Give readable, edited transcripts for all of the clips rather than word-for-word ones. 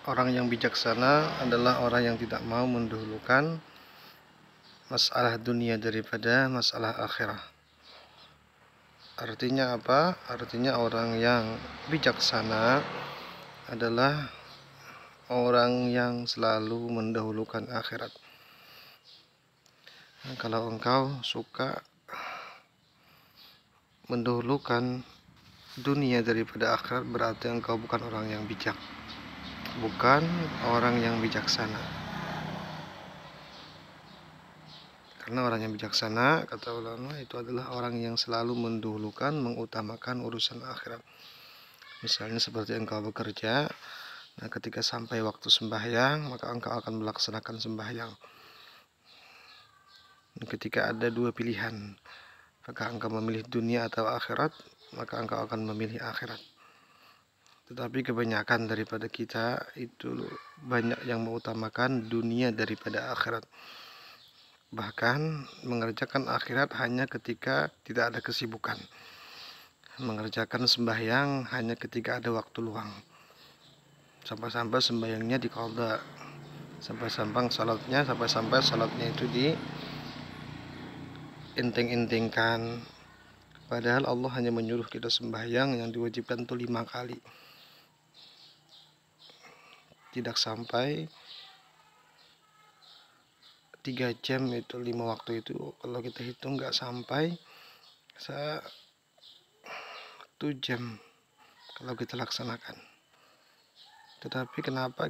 Orang yang bijaksana adalah orang yang tidak mau mendahulukan masalah dunia daripada masalah akhirah. Artinya apa? Artinya orang yang bijaksana adalah orang yang selalu mendahulukan akhirat. Kalau engkau suka mendahulukan dunia daripada akhirat, berarti engkau bukan orang yang bijak, bukan orang yang bijaksana. Karena orang yang bijaksana, kata ulama, itu adalah orang yang selalu mendahulukan, mengutamakan urusan akhirat. Misalnya seperti engkau bekerja, nah ketika sampai waktu sembahyang, maka engkau akan melaksanakan sembahyang. Dan ketika ada dua pilihan, maka engkau memilih dunia atau akhirat, maka engkau akan memilih akhirat. Tetapi kebanyakan daripada kita itu banyak yang mengutamakan dunia daripada akhirat. Bahkan mengerjakan akhirat hanya ketika tidak ada kesibukan. Mengerjakan sembahyang hanya ketika ada waktu luang. Sampai-sampai sembahyangnya diqadha. Sampai-sampai salatnya itu dienteng-entengkan. Padahal Allah hanya menyuruh kita sembahyang yang diwajibkan itu 5 kali. Tidak sampai 3 jam itu 5 waktu itu, kalau kita hitung nggak sampai 1 jam kalau kita laksanakan. Tetapi kenapa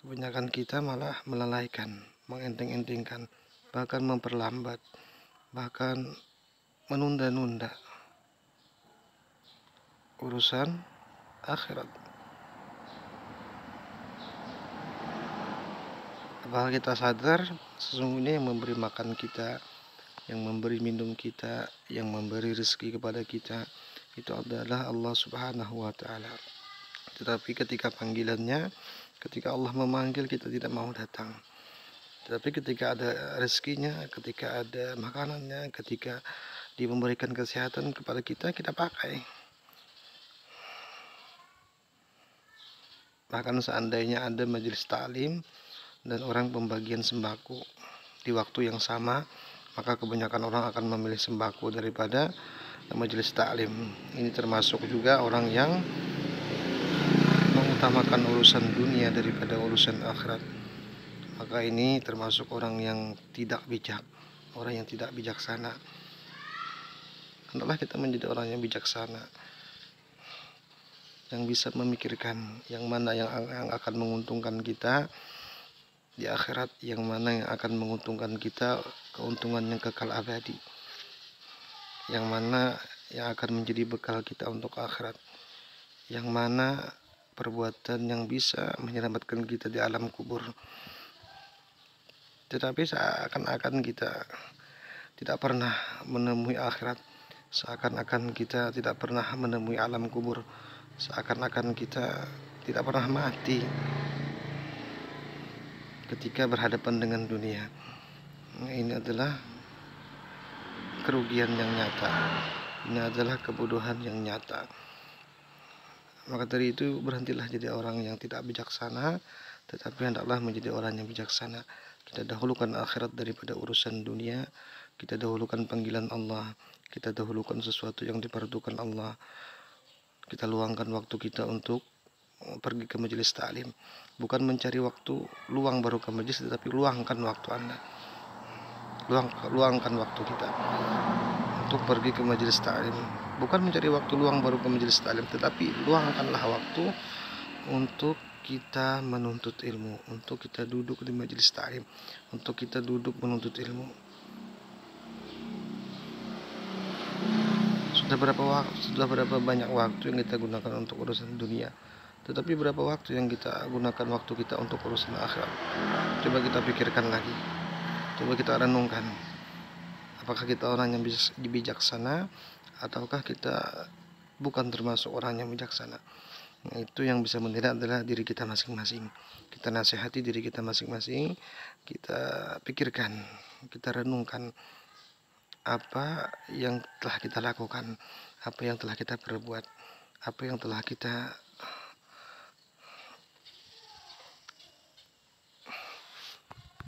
kebanyakan kita malah melalaikan, mengenteng-entengkan, bahkan memperlambat, bahkan menunda-nunda urusan akhirat. Apakah kita sadar sesungguhnya yang memberi makan kita, yang memberi minum kita, yang memberi rezeki kepada kita itu adalah Allah Subhanahu wa taala. Tetapi ketika panggilannya, ketika Allah memanggil, kita tidak mau datang. Tetapi ketika ada rezekinya, ketika ada makanannya, ketika Dia memberikan kesehatan kepada kita, kita pakai. Bahkan seandainya ada majelis taklim dan orang pembagian sembako di waktu yang sama, maka kebanyakan orang akan memilih sembako daripada majelis taklim. Ini termasuk juga orang yang mengutamakan urusan dunia daripada urusan akhirat. Maka ini termasuk orang yang tidak bijak, orang yang tidak bijaksana. Hendaklah kita menjadi orang yang bijaksana, yang bisa memikirkan yang mana yang akan menguntungkan kita di akhirat, yang mana yang akan menguntungkan kita keuntungan yang kekal abadi, yang mana yang akan menjadi bekal kita untuk akhirat, yang mana perbuatan yang bisa menyelamatkan kita di alam kubur. Tetapi seakan-akan kita tidak pernah menemui akhirat, seakan-akan kita tidak pernah menemui alam kubur, seakan-akan kita tidak pernah mati ketika berhadapan dengan dunia. Ini adalah kerugian yang nyata, ini adalah kebodohan yang nyata. Maka dari itu berhentilah jadi orang yang tidak bijaksana, tetapi hendaklah menjadi orang yang bijaksana. Kita dahulukan akhirat daripada urusan dunia, kita dahulukan panggilan Allah, kita dahulukan sesuatu yang diperuntukkan Allah. Kita luangkan waktu kita untuk pergi ke majelis taklim, bukan mencari waktu luang baru ke majelis, tetapi luangkan waktu Anda, luangkan waktu kita untuk pergi ke majelis taklim, bukan mencari waktu luang baru ke majelis taklim, tetapi luangkanlah waktu untuk kita menuntut ilmu, untuk kita duduk di majelis taklim, untuk kita duduk menuntut ilmu. Sudah berapa banyak waktu yang kita gunakan untuk urusan dunia, tetapi berapa waktu yang kita gunakan waktu kita untuk urusan akhirat? Coba kita pikirkan lagi, coba kita renungkan. Apakah kita orang yang bijaksana, ataukah kita bukan termasuk orang yang bijaksana? Nah, itu yang bisa menilai adalah diri kita masing-masing. Kita nasihati diri kita masing-masing, kita pikirkan, kita renungkan apa yang telah kita lakukan, apa yang telah kita perbuat, apa yang telah kita